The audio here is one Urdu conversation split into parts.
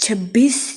26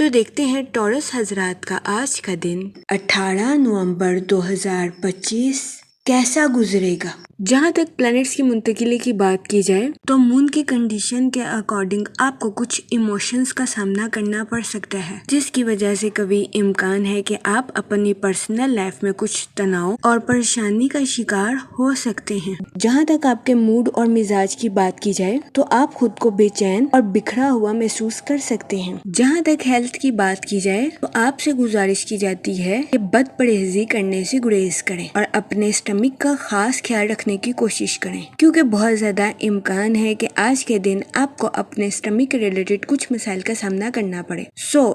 تو دیکھتے ہیں ٹورس حضرات کا آج کا دن 18 نومبر 2025 کیسا گزرے گا۔ جہاں تک پلانٹس کی منتقلی کی بات کی جائے تو مون کی کنڈیشن کے اکارڈنگ آپ کو کچھ ایموشنز کا سامنا کرنا پڑ سکتا ہے، جس کی وجہ سے کبھی امکان ہے کہ آپ اپنی پرسنل لائف میں کچھ تناؤ اور پریشانی کا شکار ہو سکتے ہیں۔ جہاں تک آپ کے موڈ اور مزاج کی بات کی جائے تو آپ خود کو بے چین اور بکھرا ہوا محسوس کر سکتے ہیں۔ جہاں تک ہیلتھ کی بات کی جائے تو آپ سے گزارش کی جاتی ہے کہ بد پرہیزی کرنے سے گریز کریں اور اپنے اسٹمک کا خاص خیال رکھنے کی کوشش کریں، کیونکہ بہت زیادہ امکان ہے کہ آج کے دن آپ کو اپنے اسٹمک ریلیٹڈ کچھ مسائل کا سامنا کرنا پڑے۔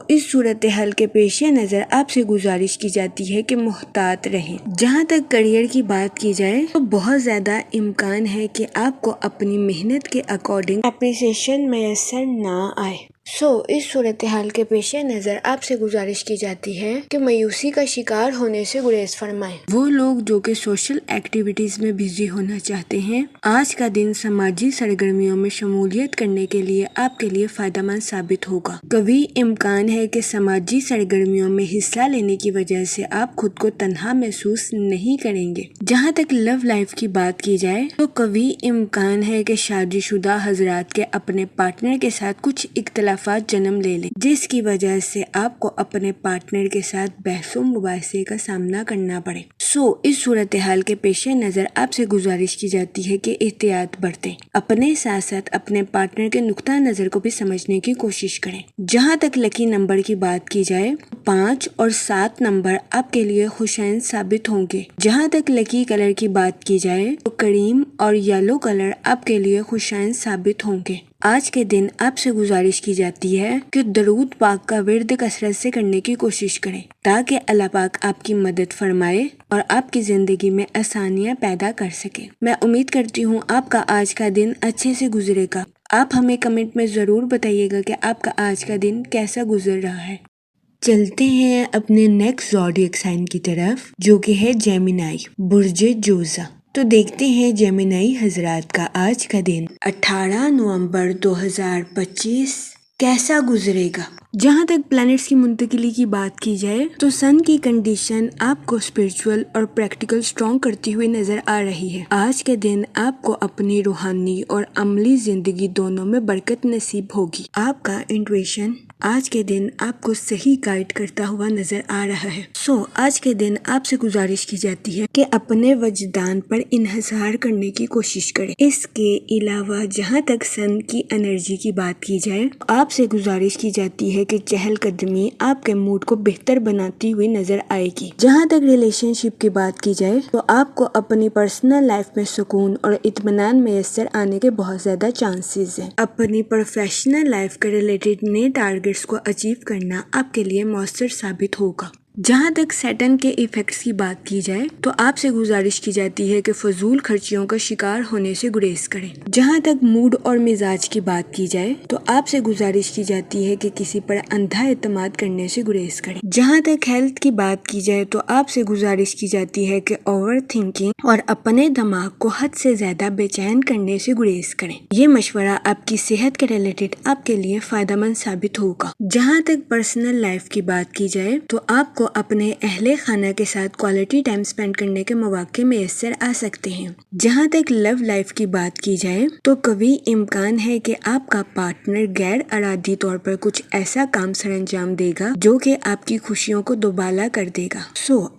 اس صورتحال کے پیش نظر آپ سے گزارش کی جاتی ہے کہ محتاط رہیں۔ جہاں تک کیریئر کی بات کی جائے تو بہت زیادہ امکان ہے کہ آپ کو اپنی محنت کے اکارڈنگ اپریسیشن میسر نہ آئے۔ اس صورتحال کے پیش نظر آپ سے گزارش کی جاتی ہے کہ مایوسی کا شکار ہونے سے گریز فرمائیں۔ وہ لوگ جو کہ سوشل ایکٹیویٹیز میں بزی ہونا چاہتے ہیں، آج کا دن سماجی سرگرمیوں میں شمولیت کرنے کے لیے آپ کے لیے فائدہ مند ثابت ہوگا۔ کبھی امکان ہے کہ سماجی سرگرمیوں میں حصہ لینے کی وجہ سے آپ خود کو تنہا محسوس نہیں کریں گے۔ جہاں تک لو لائف کی بات کی جائے تو کبھی امکان ہے کہ شادی شدہ حضرات کے اپنے پارٹنر کے ساتھ کچھ اختلافات جنم لے لیں، جس کی وجہ سے آپ کو اپنے پارٹنر کے ساتھ بحث و مباحثے کا سامنا کرنا پڑے۔ اس صورتحال کے پیش نظر آپ سے گزارش کی جاتی ہے کہ احتیاط برتیں، اپنے ساتھ ساتھ اپنے پارٹنر کے نقطہ نظر کو بھی سمجھنے کی کوشش کریں۔ جہاں تک لکی نمبر کی بات کی جائے 5 اور 7 نمبر آپ کے لیے خوشائن ثابت ہوں گے۔ جہاں تک لکی کلر کی بات کی جائے تو کریم اور یلو کلر آپ کے لیے خوشائن ثابت ہوں گے۔ آج کے دن آپ سے گزارش کی جاتی ہے کہ درود پاک کا ورد کثرت سے کرنے کی کوشش کریں تاکہ اللہ پاک آپ کی مدد فرمائے اور آپ کی زندگی میں آسانیاں پیدا کر سکے۔ میں امید کرتی ہوں آپ کا آج کا دن اچھے سے گزرے گا۔ آپ ہمیں کمنٹ میں ضرور بتائیے گا کہ آپ کا آج کا دن کیسا گزر رہا ہے۔ چلتے ہیں اپنے نیکسٹ زوڈیک سائن کی طرف، جو کہ ہے جیمینائی، برج جوزا۔ تو دیکھتے ہیں جیمینائی حضرات کا آج کا دن 18 نومبر 2025 کیسا گزرے گا۔ جہاں تک پلانٹس کی منتقلی کی بات کی جائے تو سن کی کنڈیشن آپ کو اسپرچول اور پریکٹیکل اسٹرانگ کرتی ہوئی نظر آ رہی ہے۔ آج کے دن آپ کو اپنی روحانی اور عملی زندگی دونوں میں برکت نصیب ہوگی۔ آپ کا انٹویشن آج کے دن آپ کو صحیح گائیڈ کرتا ہوا نظر آ رہا ہے۔ آج کے دن آپ سے گزارش کی جاتی ہے کہ اپنے وجدان پر انحصار کرنے کی کوشش کریں۔ اس کے علاوہ جہاں تک سن کی انرجی کی بات کی جائے تو آپ سے گزارش کی جاتی ہے کہ چہل قدمی آپ کے موڈ کو بہتر بناتی ہوئی نظر آئے گی۔ جہاں تک ریلیشن شپ کی بات کی جائے تو آپ کو اپنی پرسنل لائف میں سکون اور اطمینان میسر آنے کے بہت زیادہ چانسز ہیں۔ اپنی پروفیشنل لائف کے ریلیٹڈ نئے ٹارگیٹس کو اچیو کرنا آپ کے لیے مؤثر ثابت ہوگا۔ جہاں تک سیٹن کے ایفیکٹس کی بات کی جائے تو آپ سے گزارش کی جاتی ہے کہ فضول خرچیوں کا شکار ہونے سے گریز کریں۔ جہاں تک موڈ اور مزاج کی بات کی جائے تو آپ سے گزارش کی جاتی ہے کہ کسی پر اندھا اعتماد کرنے سے گریز کریں۔ جہاں تک ہیلتھ کی بات کی جائے تو آپ سے گزارش کی جاتی ہے کہ اوور تھنکنگ اور اپنے دماغ کو حد سے زیادہ بے چین کرنے سے گریز کریں۔ یہ مشورہ آپ کی صحت کے ریلیٹڈ آپ کے لیے فائدہ مند ثابت ہوگا۔ جہاں تک پرسنل لائف کی بات کی جائے تو آپ کو اپنے اہل خانہ کے ساتھ کوالٹی ٹائم سپینڈ کرنے کے مواقع میسر آ سکتے ہیں۔ جہاں تک لو لائف کی بات کی جائے تو کبھی امکان ہے کہ آپ کا پارٹنر غیر ارادی طور پر کچھ ایسا کام سر انجام دے گا جو کہ آپ کی خوشیوں کو دوبالا کر دے گا۔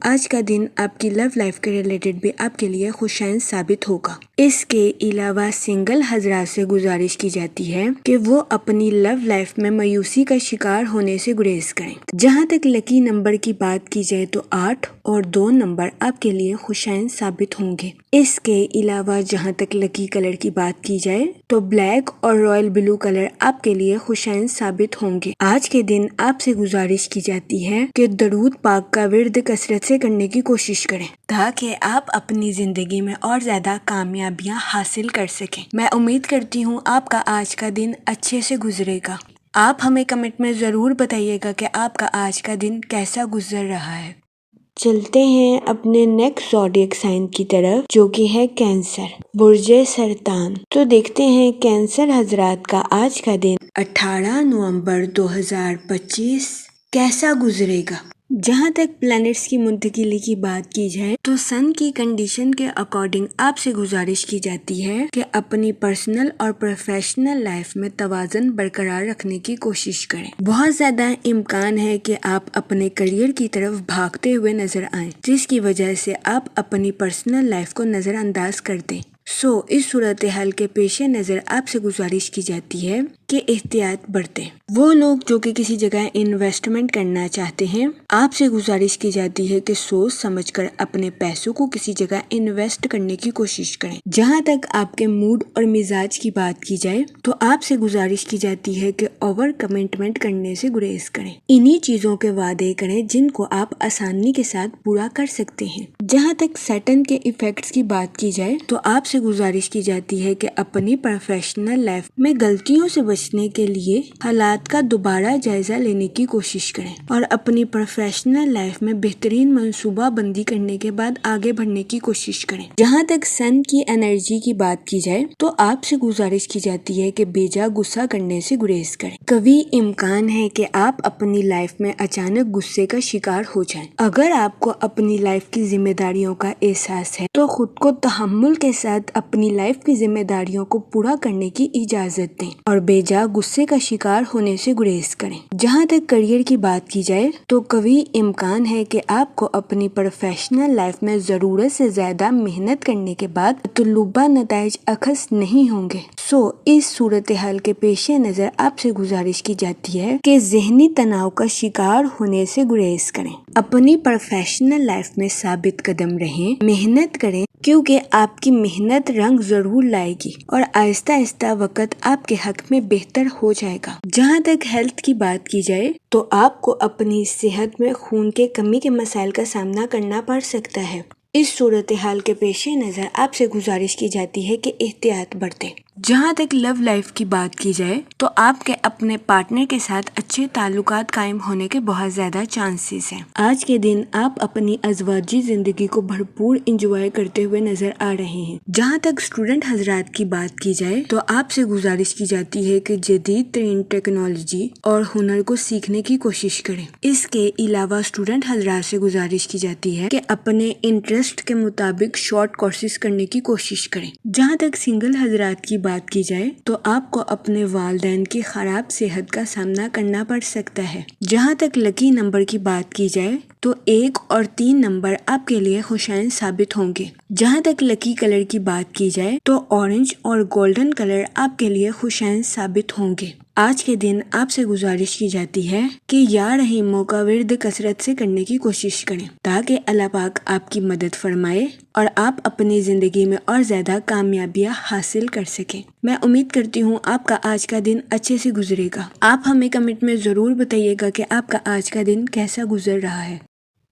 آج کا دن آپ کی لو لائف کے ریلیٹڈ بھی آپ کے لیے خوشائن ثابت ہوگا۔ اس کے علاوہ سنگل حضرات سے گزارش کی جاتی ہے کہ وہ اپنی لو لائف میں مایوسی کا شکار ہونے سے گریز کریں۔ جہاں تک لکی نمبر کی بات کی جائے تو 8 اور 2 نمبر آپ کے لیے خوشائن ثابت ہوں گے۔ اس کے علاوہ جہاں تک لکی کلر کی بات کی جائے تو بلیک اور رائل بلو کلر آپ کے لیے خوشائن ثابت ہوں گے۔ آج کے دن آپ سے گزارش کی جاتی ہے کہ درود پاک کا ورد کثرت سے کرنے کی کوشش کریں تاکہ آپ اپنی زندگی میں اور زیادہ کامیابیاں حاصل کر سکیں۔ میں امید کرتی ہوں آپ کا آج کا دن اچھے سے گزرے گا۔ آپ ہمیں کمنٹ میں ضرور بتائیے گا کہ آپ کا آج کا دن کیسا گزر رہا ہے۔ چلتے ہیں اپنے نیکسٹ زوڈیک سائن کی طرف جو کہ ہے کینسر، برج سرطان۔ تو دیکھتے ہیں کینسر حضرات کا آج کا دن 18 نومبر 2025 کیسا گزرے گا۔ جہاں تک پلانٹس کی منتقلی کی بات کی جائے تو سن کی کنڈیشن کے اکارڈنگ آپ سے گزارش کی جاتی ہے کہ اپنی پرسنل اور پروفیشنل لائف میں توازن برقرار رکھنے کی کوشش کریں۔ بہت زیادہ امکان ہے کہ آپ اپنے کریئر کی طرف بھاگتے ہوئے نظر آئیں، جس کی وجہ سے آپ اپنی پرسنل لائف کو نظر انداز کر دیں۔ اس صورتحال کے پیش نظر آپ سے گزارش کی جاتی ہے کہ احتیاط برتیں۔ وہ لوگ جو کہ کسی جگہ انویسٹمنٹ کرنا چاہتے ہیں، آپ سے گزارش کی جاتی ہے کہ سوچ سمجھ کر اپنے پیسوں کو کسی جگہ انویسٹ کرنے کی کوشش کریں۔ جہاں تک آپ کے موڈ اور مزاج کی بات کی جائے تو آپ سے گزارش کی جاتی ہے کہ اوور کمٹمنٹ کرنے سے گریز کریں۔ انہی چیزوں کے وعدے کریں جن کو آپ آسانی کے ساتھ پورا کر سکتے ہیں۔ جہاں تک سیٹن کے ایفیکٹس کی بات کی جائے تو آپ سے گزارش کی جاتی ہے کہ اپنی پروفیشنل لائف میں غلطیوں سے بچنے کے لیے حالات کا دوبارہ جائزہ لینے کی کوشش کریں اور اپنی پروفیشنل لائف میں بہترین منصوبہ بندی کرنے کے بعد آگے بڑھنے کی کوشش کریں۔ جہاں تک سن کی انرجی کی بات کی جائے تو آپ سے گزارش کی جاتی ہے کہ بیجا غصہ کرنے سے گریز کریں۔ کبھی امکان ہے کہ آپ اپنی لائف میں اچانک غصے کا شکار ہو جائیں۔ اگر آپ کو اپنی لائف کی ذمہ داریوں کا احساس ہے تو خود کو تحمل کے ساتھ اپنی لائف کی ذمہ داریوں کو پورا کرنے کی اجازت دیں اور بیجا غصے کا شکار ہونے سے گریز کریں۔ جہاں تک کریئر کی بات کی جائے تو کبھی امکان ہے کہ آپ کو اپنی پروفیشنل لائف میں ضرورت سے زیادہ محنت کرنے کے بعد مطلوبہ نتائج اخذ نہیں ہوں گے۔ اس صورتحال کے پیش نظر آپ سے گزارش کی جاتی ہے کہ ذہنی تناؤ کا شکار ہونے سے گریز کریں۔ اپنی پروفیشنل لائف میں ثابت قدم رہیں، محنت کریں کیونکہ آپ کی محنت رنگ ضرور لائے گی اور آہستہ آہستہ وقت آپ کے حق میں بہتر ہو جائے گا۔ جہاں تک ہیلتھ کی بات کی جائے تو آپ کو اپنی صحت میں خون کے کمی کے مسائل کا سامنا کرنا پڑ سکتا ہے۔ اس صورتحال کے پیش نظر آپ سے گزارش کی جاتی ہے کہ احتیاط برتیں۔ جہاں تک لو لائف کی بات کی جائے تو آپ کے اپنے پارٹنر کے ساتھ اچھے تعلقات قائم ہونے کے بہت زیادہ چانسز ہیں۔ آج کے دن آپ اپنی ازواجی زندگی کو بھرپور انجوائے کرتے ہوئے نظر آ رہے ہیں۔ جہاں تک اسٹوڈنٹ حضرات کی بات کی جائے تو آپ سے گزارش کی جاتی ہے کہ جدید ترین ٹیکنالوجی اور ہنر کو سیکھنے کی کوشش کریں۔ اس کے علاوہ اسٹوڈنٹ حضرات سے گزارش کی جاتی ہے کہ اپنے انٹرسٹ کے مطابق شارٹ کورسز کرنے کی کوشش کریں۔ جہاں تک سنگل حضرات کی بات کی جائے تو آپ کو اپنے والدین کی خراب صحت کا سامنا کرنا پڑ سکتا ہے۔ جہاں تک لکی نمبر کی بات کی جائے تو 1 اور 3 نمبر آپ کے لیے خوشائن ثابت ہوں گے۔ جہاں تک لکی کلر کی بات کی جائے تو اورنج اور گولڈن کلر آپ کے لیے خوشائن ثابت ہوں گے۔ آج کے دن آپ سے گزارش کی جاتی ہے کہ یا رحیموں کا ورد کثرت سے کرنے کی کوشش کریں تاکہ اللہ پاک آپ کی مدد فرمائے اور آپ اپنی زندگی میں اور زیادہ کامیابیاں حاصل کر سکیں۔ میں امید کرتی ہوں آپ کا آج کا دن اچھے سے گزرے گا۔ آپ ہمیں کمنٹ میں ضرور بتائیے گا کہ آپ کا آج کا دن کیسا گزر رہا ہے۔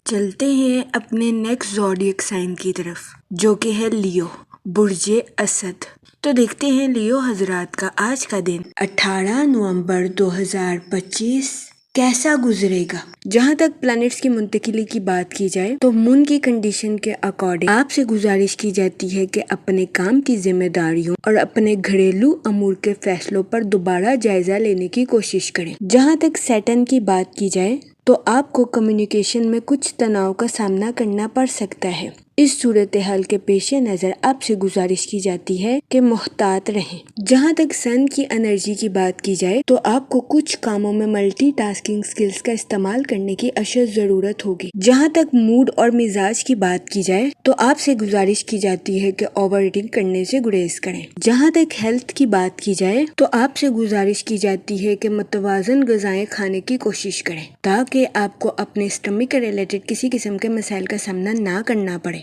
چلتے ہیں اپنے نیکسٹ زوڈیک سائن کی طرف جو کہ ہے لیو، برج اسد۔ تو دیکھتے ہیں لیو حضرات کا آج کا دن 18 نومبر 2025 کیسا گزرے گا۔ جہاں تک پلانٹس کی منتقلی کی بات کی جائے تو مون کی کنڈیشن کے اکارڈنگ آپ سے گزارش کی جاتی ہے کہ اپنے کام کی ذمہ داریوں اور اپنے گھریلو امور کے فیصلوں پر دوبارہ جائزہ لینے کی کوشش کریں۔ جہاں تک سیٹن کی بات کی جائے تو آپ کو کمیونیکیشن میں کچھ تناؤ کا سامنا کرنا پڑ سکتا ہے۔ اس صورتحال کے پیش نظر آپ سے گزارش کی جاتی ہے کہ محتاط رہیں۔ جہاں تک سن کی انرجی کی بات کی جائے تو آپ کو کچھ کاموں میں ملٹی ٹاسکنگ سکلز کا استعمال کرنے کی اشد ضرورت ہوگی۔ جہاں تک موڈ اور مزاج کی بات کی جائے تو آپ سے گزارش کی جاتی ہے کہ اوور ایٹنگ کرنے سے گریز کریں۔ جہاں تک ہیلتھ کی بات کی جائے تو آپ سے گزارش کی جاتی ہے کہ متوازن غذائیں کھانے کی کوشش کریں تاکہ آپ کو اپنے اسٹمک کے ریلیٹڈ کسی قسم کے مسائل کا سامنا نہ کرنا پڑے۔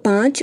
5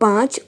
5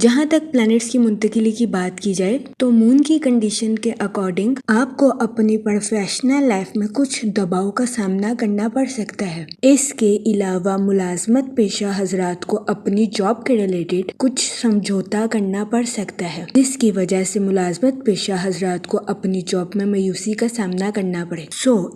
جہاں تک پلانٹس کی منتقلی کی بات کی جائے تو مون کی کنڈیشن کے اکارڈنگ آپ کو اپنی پروفیشنل لائف میں کچھ دباؤ کا سامنا کرنا پڑ سکتا ہے۔ اس کے علاوہ ملازمت پیشہ حضرات کو اپنی جاب کے ریلیٹڈ کچھ سمجھوتا کرنا پڑ سکتا ہے، جس کی وجہ سے ملازمت پیشہ حضرات کو اپنی جاب میں مایوسی کا سامنا کرنا پڑے۔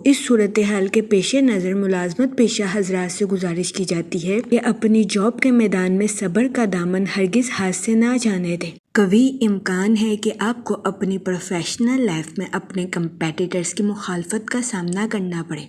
اس صورتحال کے پیش نظر ملازمت پیشہ حضرات سے گزارش کی جاتی ہے کہ اپنی جاب کے میدان میں صبر کا دامن ہرگز ہاتھ سے نہ جانے دیں۔ قوی امکان ہے کہ آپ کو اپنی پروفیشنل لائف میں اپنے کمپیٹیٹرز کی مخالفت کا سامنا کرنا پڑے۔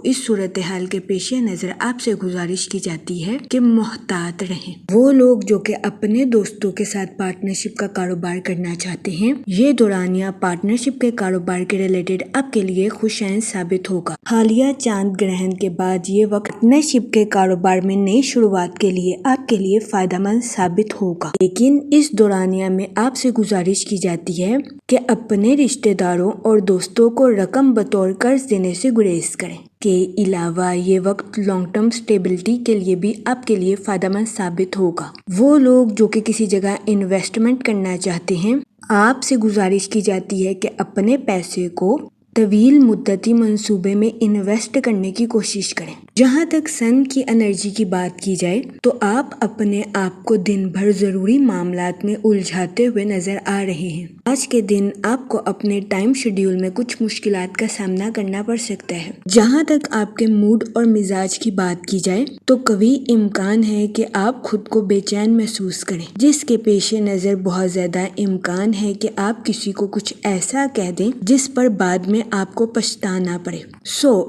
اس صورتحال کے پیش نظر آپ سے گزارش کی جاتی ہے کہ محتاط رہیں۔ وہ لوگ جو کہ اپنے دوستوں کے ساتھ پارٹنرشپ کا کاروبار کرنا چاہتے ہیں، یہ دورانیہ پارٹنرشپ کے کاروبار کے ریلیٹڈ آپ کے لیے خوشائن ثابت ہوگا۔ حالیہ چاند گرہن کے بعد یہ وقت پارٹنرشپ کے کاروبار میں نئی شروعات کے لیے آپ کے لیے فائدہ مند ثابت ہوگا، لیکن اس دورانیہ میں آپ سے گزارش کی جاتی ہے کہ اپنے رشتہ داروں اور دوستوں کو رقم بطور قرض دینے سے گریز کریں۔ کے علاوہ یہ وقت لانگ ٹرم سٹیبلٹی کے لیے بھی آپ کے لیے فائدہ مند ثابت ہوگا۔ وہ لوگ جو کہ کسی جگہ انویسٹمنٹ کرنا چاہتے ہیں، آپ سے گزارش کی جاتی ہے کہ اپنے پیسے کو طویل مدتی منصوبے میں انویسٹ کرنے کی کوشش کریں۔ جہاں تک سن کی انرجی کی بات کی جائے تو آپ اپنے آپ کو دن بھر ضروری معاملات میں الجھاتے ہوئے نظر آ رہے ہیں۔ آج کے دن آپ کو اپنے ٹائم شیڈیول میں کچھ مشکلات کا سامنا کرنا پڑ سکتا ہے۔ جہاں تک آپ کے موڈ اور مزاج کی بات کی جائے تو قوی امکان ہے کہ آپ خود کو بے چین محسوس کریں، جس کے پیش نظر بہت زیادہ امکان ہے کہ آپ کسی کو کچھ ایسا کہہ دیں جس پر بعد میں آپ کو پچھتانا پڑے۔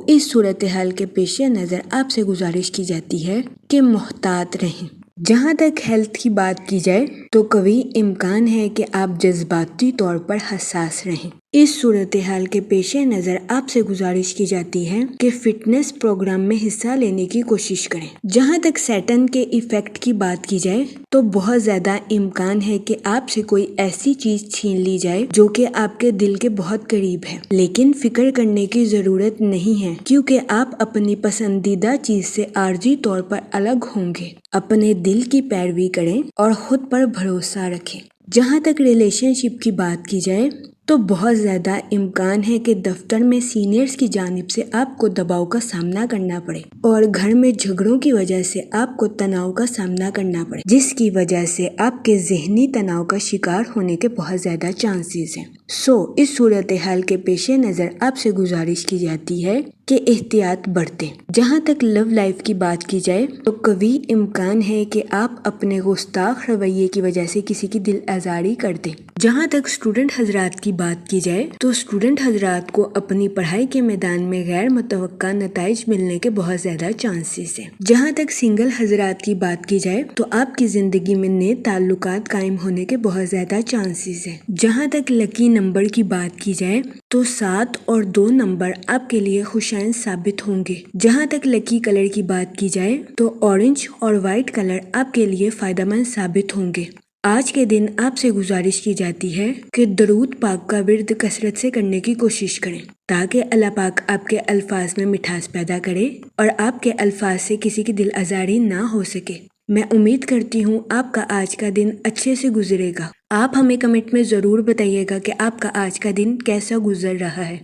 اس صورتحال کے پیش نظر آپ سے گزارش کی جاتی ہے کہ محتاط رہیں۔ جہاں تک ہیلتھ کی بات کی جائے تو قوی امکان ہے کہ آپ جذباتی طور پر حساس رہیں۔ اس صورتحال کے پیش نظر آپ سے گزارش کی جاتی ہے کہ فٹنس پروگرام میں حصہ لینے کی کوشش کریں۔ جہاں تک سیٹن کے ایفیکٹ کی بات کی جائے تو بہت زیادہ امکان ہے کہ آپ سے کوئی ایسی چیز چھین لی جائے جو کہ آپ کے دل کے بہت قریب ہے، لیکن فکر کرنے کی ضرورت نہیں ہے کیونکہ آپ اپنی پسندیدہ چیز سے عارضی طور پر الگ ہوں گے۔ اپنے دل کی پیروی کریں اور خود پر بھروسہ رکھیں۔ جہاں تک ریلیشن شپ کی بات کی جائے تو بہت زیادہ امکان ہے کہ دفتر میں سینئرز کی جانب سے آپ کو دباؤ کا سامنا کرنا پڑے اور گھر میں جھگڑوں کی وجہ سے آپ کو تناؤ کا سامنا کرنا پڑے، جس کی وجہ سے آپ کے ذہنی تناؤ کا شکار ہونے کے بہت زیادہ چانسز ہیں۔ اس صورتحال کے پیش نظر آپ سے گزارش کی جاتی ہے کہ احتیاط برتیں۔ جہاں تک لو لائف کی بات کی جائے تو قوی امکان ہے کہ آپ اپنے گستاخ رویے کی وجہ سے کسی کی دل آزاری کر دیں۔ جہاں تک اسٹوڈنٹ حضرات کی بات کی جائے تو اسٹوڈنٹ حضرات کو اپنی پڑھائی کے میدان میں غیر متوقع نتائج ملنے کے بہت زیادہ چانسز ہیں۔ جہاں تک سنگل حضرات کی بات کی جائے تو آپ کی زندگی میں نئے تعلقات قائم ہونے کے بہت زیادہ چانسز ہیں۔ جہاں تک لکی نمبر کی بات کی جائے تو 7 اور 2 نمبر آپ کے لیے خوشائن ثابت ہوں گے۔ جہاں تک لکی کلر کی بات کی جائے تو اورنج اور وائٹ کلر آپ کے لیے فائدہ مند ثابت ہوں گے۔ آج کے دن آپ سے گزارش کی جاتی ہے کہ درود پاک کا ورد کثرت سے کرنے کی کوشش کریں تاکہ اللہ پاک آپ کے الفاظ میں مٹھاس پیدا کرے اور آپ کے الفاظ سے کسی کی دل آزاری نہ ہو سکے۔ میں امید کرتی ہوں آپ کا آج کا دن اچھے سے گزرے گا۔ آپ ہمیں کمنٹ میں ضرور بتائیے گا کہ آپ کا آج کا دن کیسا گزر رہا ہے۔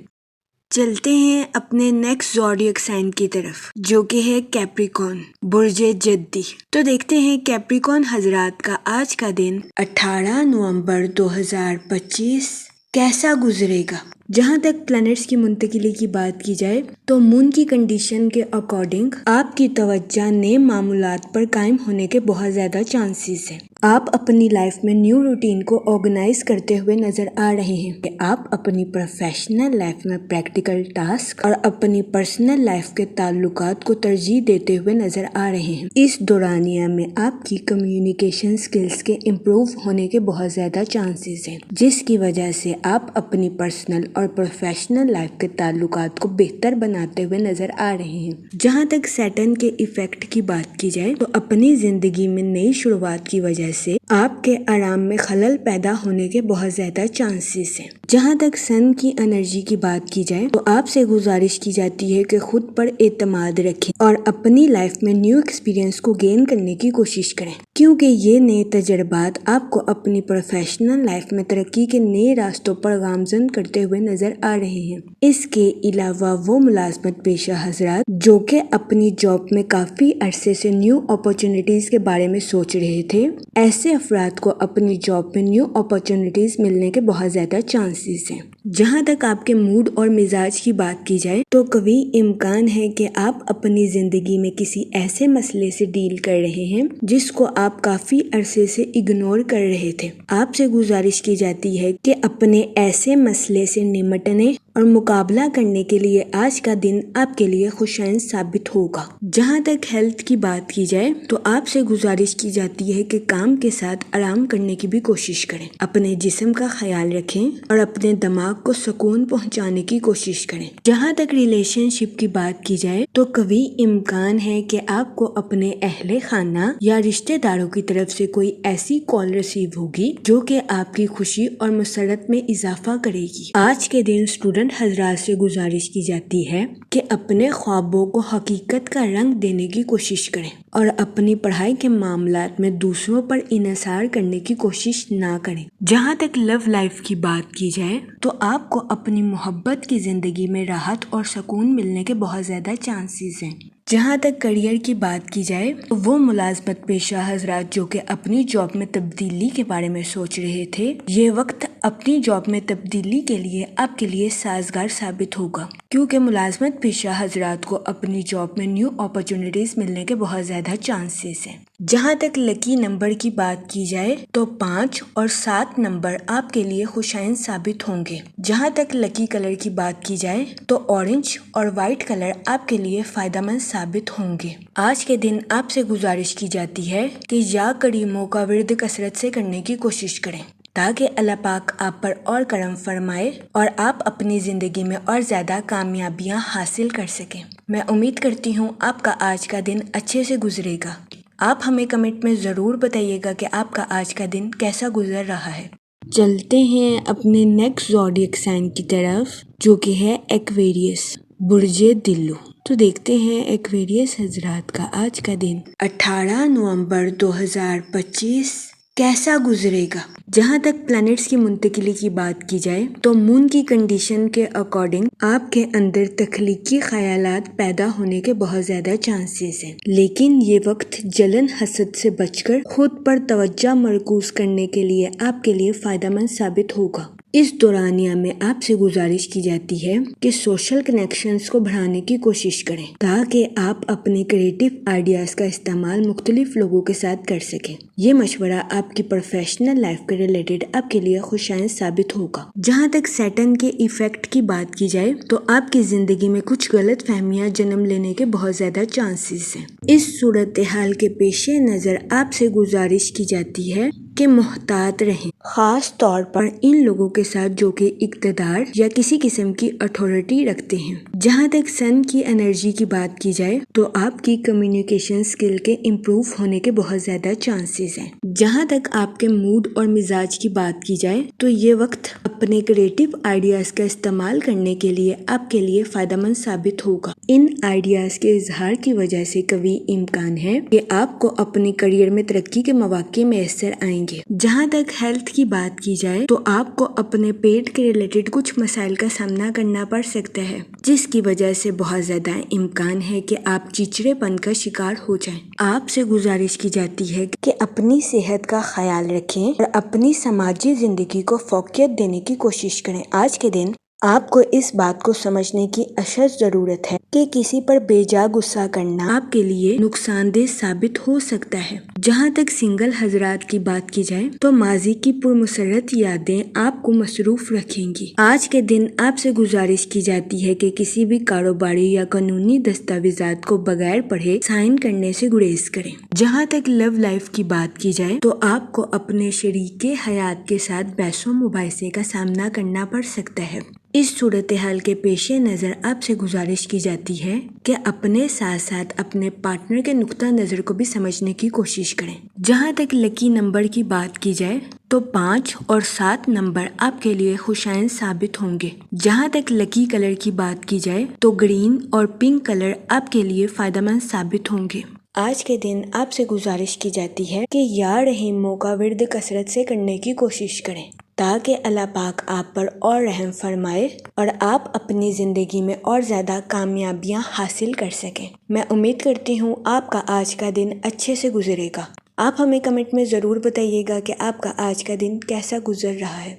چلتے ہیں اپنے نیکسٹ زوڈیک سائن کی طرف جو کہ ہے کیپریکون، برج جدی۔ تو دیکھتے ہیں کیپریکون حضرات کا آج کا دن 18 نومبر 2025 کیسا گزرے گا۔ جہاں تک پلانٹس کی منتقلی کی بات کی جائے تو مون کی کنڈیشن کے اکارڈنگ آپ کی توجہ نئے معمولات پر قائم ہونے کے بہت زیادہ چانسز ہیں۔ آپ اپنی لائف میں نیو روٹین کو آرگنائز کرتے ہوئے نظر آ رہے ہیں کہ آپ اپنی پروفیشنل لائف میں پریکٹیکل ٹاسک اور اپنی پرسنل لائف کے تعلقات کو ترجیح دیتے ہوئے نظر آ رہے ہیں۔ اس دورانیہ میں آپ کی کمیونیکیشن سکلز کے امپروو ہونے کے بہت زیادہ چانسز ہیں، جس کی وجہ سے آپ اپنی پرسنل اور پروفیشنل لائف کے تعلقات کو بہتر بناتے ہوئے نظر آ رہے ہیں۔ جہاں تک سیٹن کے ایفیکٹ کی بات کی جائے تو اپنی زندگی میں نئی شروعات کی وجہ سے آپ کے آرام میں خلل پیدا ہونے کے بہت زیادہ چانسز ہیں۔ جہاں تک سن کی انرجی کی بات کی جائے تو آپ سے گزارش کی جاتی ہے کہ خود پر اعتماد رکھیں اور اپنی لائف میں نیو ایکسپیرینس کو گین کرنے کی کوشش کریں، کیونکہ یہ نئے تجربات آپ کو اپنی پروفیشنل لائف میں ترقی کے نئے راستوں پر گامزن کرتے ہوئے نظر آ رہے ہیں۔ اس کے علاوہ وہ ملازمت پیشہ حضرات جو کہ اپنی جاب میں کافی عرصے سے نیو اپارچونیٹیز کے بارے میں سوچ رہے تھے، ایسے افراد کو اپنی جاب میں نیو اپارچونیٹیز ملنے کے بہت زیادہ چانسز ہیں۔ جہاں تک آپ کے موڈ اور مزاج کی بات کی جائے تو قوی امکان ہے کہ آپ اپنی زندگی میں کسی ایسے مسئلے سے ڈیل کر رہے ہیں جس کو آپ کافی عرصے سے اگنور کر رہے تھے۔ آپ سے گزارش کی جاتی ہے کہ اپنے ایسے مسئلے سے نمٹنے اور مقابلہ کرنے کے لیے آج کا دن آپ کے لیے خوشائن ثابت ہوگا۔ جہاں تک ہیلتھ کی بات کی جائے تو آپ سے گزارش کی جاتی ہے کہ کام کے ساتھ آرام کرنے کی بھی کوشش کریں، اپنے جسم کا خیال رکھیں اور اپنے دماغ کو سکون پہنچانے کی کوشش کریں۔ جہاں تک ریلیشن شپ کی بات کی جائے تو قوی امکان ہے کہ آپ کو اپنے اہل خانہ یا رشتہ داروں کی طرف سے کوئی ایسی کال ریسیو ہوگی جو کہ آپ کی خوشی اور مسرت میں اضافہ کرے گی۔ آج کے دن اسٹوڈنٹ حضرات سے گزارش کی جاتی ہے کہ اپنے خوابوں کو حقیقت کا رنگ دینے کی کوشش کریں اور اپنی پڑھائی کے معاملات میں دوسروں پر انحصار کرنے کی کوشش نہ کریں۔ جہاں تک لو لائف کی بات کی جائے تو آپ کو اپنی محبت کی زندگی میں راحت اور سکون ملنے کے بہت زیادہ چانسز ہیں۔ جہاں تک کریئر کی بات کی جائے تو وہ ملازمت پیشہ حضرات جو کہ اپنی جاب میں تبدیلی کے بارے میں سوچ رہے تھے، یہ وقت اپنی جاب میں تبدیلی کے لیے آپ کے لیے سازگار ثابت ہوگا، کیونکہ ملازمت پیشہ حضرات کو اپنی جاب میں نیو اپارچونیٹیز ملنے کے بہت زیادہ چانسز ہیں۔ جہاں تک لکی نمبر کی بات کی جائے تو 5 اور 7 نمبر آپ کے لیے خوشائن ثابت ہوں گے۔ جہاں تک لکی کلر کی بات کی جائے تو اورنج اور وائٹ کلر آپ کے لیے فائدہ مند ثابت ہوں گے۔ آج کے دن آپ سے گزارش کی جاتی ہے کہ یا کریموں کا ورد کثرت سے کرنے کی کوشش کریں تاکہ اللہ پاک آپ پر اور کرم فرمائے اور آپ اپنی زندگی میں اور زیادہ کامیابیاں حاصل کر سکیں۔ میں امید کرتی ہوں آپ کا آج کا دن اچھے سے گزرے گا۔ آپ ہمیں کمنٹ میں ضرور بتائیے گا کہ آپ کا آج کا دن کیسا گزر رہا ہے۔ چلتے ہیں اپنے نیکسٹ زوڈیک سائن کی طرف جو کہ ہے ایکویریس، برج دلو۔ تو دیکھتے ہیں ایکویریس حضرات کا آج کا دن 18 نومبر 2025 کیسا گزرے گا۔ جہاں تک پلانٹس کی منتقلی کی بات کی جائے تو مون کی کنڈیشن کے اکارڈنگ آپ کے اندر تخلیقی خیالات پیدا ہونے کے بہت زیادہ چانسز ہیں، لیکن یہ وقت جلن حسد سے بچ کر خود پر توجہ مرکوز کرنے کے لیے آپ کے لیے فائدہ مند ثابت ہوگا۔ اس دورانیہ میں آپ سے گزارش کی جاتی ہے کہ سوشل کنیکشنز کو بڑھانے کی کوشش کریں تاکہ آپ اپنے کریٹو آئیڈیاز کا استعمال مختلف لوگوں کے ساتھ کر سکیں۔ یہ مشورہ آپ کی پروفیشنل لائف کے ریلیٹڈ آپ کے لیے خوشائن ثابت ہوگا۔ جہاں تک سیٹرن کے ایفیکٹ کی بات کی جائے تو آپ کی زندگی میں کچھ غلط فہمیاں جنم لینے کے بہت زیادہ چانسز ہیں۔ اس صورتحال کے پیش نظر آپ سے گزارش کی جاتی ہے کہ محتاط رہیں، خاص طور پر ان لوگوں کے ساتھ جو کہ اقتدار یا کسی قسم کی اتھارٹی رکھتے ہیں۔ جہاں تک سن کی انرجی کی بات کی جائے تو آپ کی کمیونیکیشن اسکل کے امپروو ہونے کے بہت زیادہ چانسز ہیں۔ جہاں تک آپ کے موڈ اور مزاج کی بات کی جائے تو یہ وقت اپنے کریٹو آئیڈیاز کا استعمال کرنے کے لیے آپ کے لیے فائدہ مند ثابت ہوگا۔ ان آئیڈیاز کے اظہار کی وجہ سے قوی امکان ہے کہ آپ کو اپنے کریئر میں ترقی کے مواقع میسر آئیں گے۔ جہاں تک ہیلتھ کی بات کی جائے تو آپ کو اپنے پیٹ کے ریلیٹڈ کچھ مسائل کا سامنا کرنا پڑ سکتا ہے، جس کی وجہ سے بہت زیادہ امکان ہے کہ آپ چچڑے پن کا شکار ہو جائیں۔ آپ سے گزارش کی جاتی ہے کہ اپنی صحت کا خیال رکھیں اور اپنی سماجی زندگی کو فوقیت دینے کی کوشش کریں۔ آج کے دن آپ کو اس بات کو سمجھنے کی اشد ضرورت ہے کہ کسی پر بے جا غصہ کرنا آپ کے لیے نقصان دہ ثابت ہو سکتا ہے۔ جہاں تک سنگل حضرات کی بات کی جائے تو ماضی کی پرمسرت یادیں آپ کو مصروف رکھیں گی۔ آج کے دن آپ سے گزارش کی جاتی ہے کہ کسی بھی کاروباری یا قانونی دستاویزات کو بغیر پڑھے سائن کرنے سے گریز کریں۔ جہاں تک لو لائف کی بات کی جائے تو آپ کو اپنے شریک حیات کے ساتھ بحث و مباحثے کا سامنا کرنا پڑ سکتا ہے۔ اس صورتحال کے پیش نظر آپ سے گزارش کی جاتی ہے کہ اپنے ساتھ ساتھ اپنے پارٹنر کے نقطہ نظر کو بھی سمجھنے کی کوشش کریں۔ جہاں تک لکی نمبر کی بات کی جائے تو 5 اور 7 نمبر آپ کے لیے خوشائن ثابت ہوں گے۔ جہاں تک لکی کلر کی بات کی جائے تو گرین اور پنک کلر آپ کے لیے فائدہ مند ثابت ہوں گے۔ آج کے دن آپ سے گزارش کی جاتی ہے کہ یا رحیموں کا ورد کثرت سے کرنے کی کوشش کریں تاکہ اللہ پاک آپ پر اور رحم فرمائے اور آپ اپنی زندگی میں اور زیادہ کامیابیاں حاصل کر سکیں۔ میں امید کرتی ہوں آپ کا آج کا دن اچھے سے گزرے گا۔ آپ ہمیں کمنٹ میں ضرور بتائیے گا کہ آپ کا آج کا دن کیسا گزر رہا ہے۔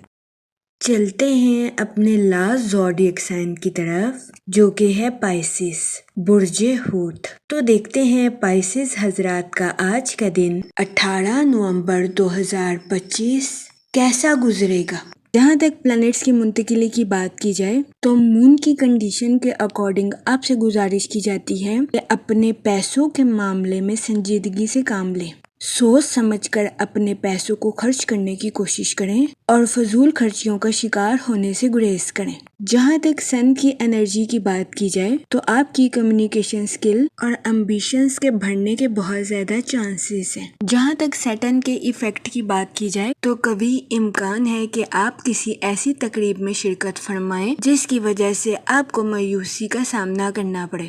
چلتے ہیں اپنے لاسٹ زوڈیک سائن کی طرف جو کہ ہے پائسس، برج حوت۔ تو دیکھتے ہیں پائسس حضرات کا آج کا دن 18 نومبر 2025 کیسا گزرے گا۔ جہاں تک پلانٹس کی منتقلی کی بات کی جائے تو مون کی کنڈیشن کے اکارڈنگ آپ سے گزارش کی جاتی ہے کہ اپنے پیسوں کے معاملے میں سنجیدگی سے کام لیں، سوچ سمجھ کر اپنے پیسوں کو خرچ کرنے کی کوشش کریں اور فضول خرچیوں کا شکار ہونے سے گریز کریں۔ جہاں تک سن کی انرجی کی بات کی جائے تو آپ کی کمیونیکیشن سکل اور امبیشنز کے بڑھنے کے بہت زیادہ چانسز ہیں۔ جہاں تک سیٹرن کے ایفیکٹ کی بات کی جائے تو کبھی امکان ہے کہ آپ کسی ایسی تقریب میں شرکت فرمائیں جس کی وجہ سے آپ کو مایوسی کا سامنا کرنا پڑے۔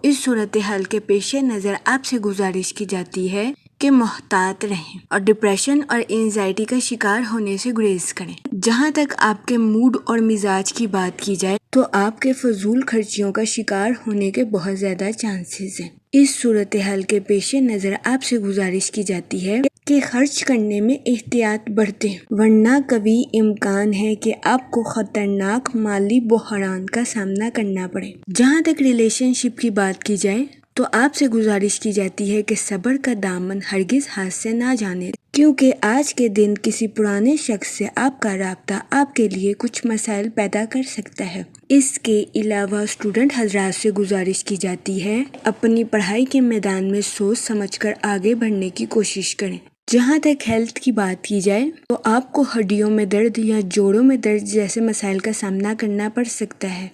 اس صورتحال کے پیش نظر آپ سے گزارش کی جاتی ہے کہ محتاط رہیں اور ڈپریشن اور اینزائٹی کا شکار ہونے سے گریز کریں۔ جہاں تک آپ کے موڈ اور مزاج کی بات کی جائے تو آپ کے فضول خرچیوں کا شکار ہونے کے بہت زیادہ چانسز ہیں۔ اس صورتحال کے پیش نظر آپ سے گزارش کی جاتی ہے کہ خرچ کرنے میں احتیاط برتیں ورنہ کبھی امکان ہے کہ آپ کو خطرناک مالی بحران کا سامنا کرنا پڑے۔ جہاں تک ریلیشن شپ کی بات کی جائے تو آپ سے گزارش کی جاتی ہے کہ صبر کا دامن ہرگز ہاتھ سے نہ جانے کیونکہ آج کے دن کسی پرانے شخص سے آپ کا رابطہ آپ کے لیے کچھ مسائل پیدا کر سکتا ہے۔ اس کے علاوہ اسٹوڈنٹ حضرات سے گزارش کی جاتی ہے اپنی پڑھائی کے میدان میں سوچ سمجھ کر آگے بڑھنے کی کوشش کریں۔ جہاں تک ہیلتھ کی بات کی جائے تو آپ کو ہڈیوں میں درد یا جوڑوں میں درد جیسے مسائل کا سامنا کرنا پڑ سکتا ہے۔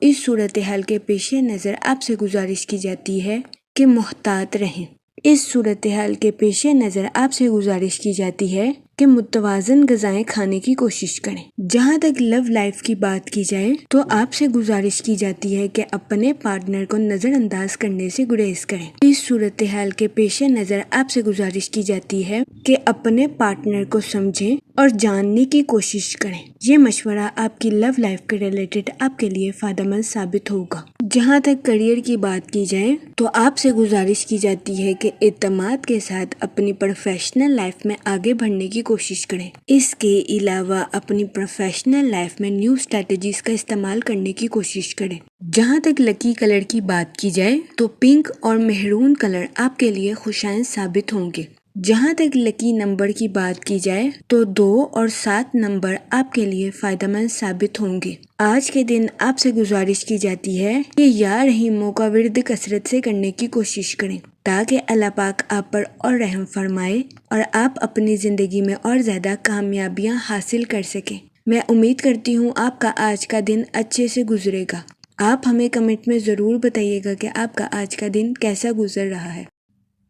اس صورتحال کے پیش نظر آپ سے گزارش کی جاتی ہے کہ محتاط رہیں۔ اس صورتحال کے پیش نظر آپ سے گزارش کی جاتی ہے کہ متوازن غذائیں کھانے کی کوشش کریں۔ جہاں تک لو لائف کی بات کی جائے تو آپ سے گزارش کی جاتی ہے کہ اپنے پارٹنر کو نظر انداز کرنے سے گریز کریں۔ اس صورتحال کے پیش نظر آپ سے گزارش کی جاتی ہے کہ اپنے پارٹنر کو سمجھیں اور جاننے کی کوشش کریں۔ یہ مشورہ آپ کی لو لائف کے ریلیٹڈ آپ کے لیے فائدہ مند ثابت ہوگا۔ جہاں تک کریئر کی بات کی جائے تو آپ سے گزارش کی جاتی ہے کہ اعتماد کے ساتھ اپنی پروفیشنل لائف میں آگے بڑھنے کی کوشش کریں۔ اس کے علاوہ اپنی پروفیشنل لائف میں نیو اسٹریٹجیز کا استعمال کرنے کی کوشش کریں۔ جہاں تک لکی کلر کی بات کی جائے تو پنک اور مہرون کلر آپ کے لیے خوشائن ثابت ہوں گے۔ جہاں تک لکی نمبر کی بات کی جائے تو 2 اور 7 نمبر آپ کے لیے فائدہ مند ثابت ہوں گے۔ آج کے دن آپ سے گزارش کی جاتی ہے کہ یا رحیموں کا ورد کثرت سے کرنے کی کوشش کریں تاکہ اللہ پاک آپ پر اور رحم فرمائے اور آپ اپنی زندگی میں اور زیادہ کامیابیاں حاصل کر سکیں۔ میں امید کرتی ہوں آپ کا آج کا دن اچھے سے گزرے گا۔ آپ ہمیں کمنٹ میں ضرور بتائیے گا کہ آپ کا آج کا دن کیسا گزر رہا ہے۔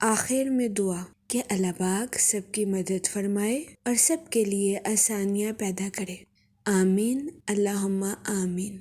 آخر میں دعا کہ اللہ پاک سب کی مدد فرمائے اور سب کے لیے آسانیاں پیدا کرے۔ آمین، اللہم آمین۔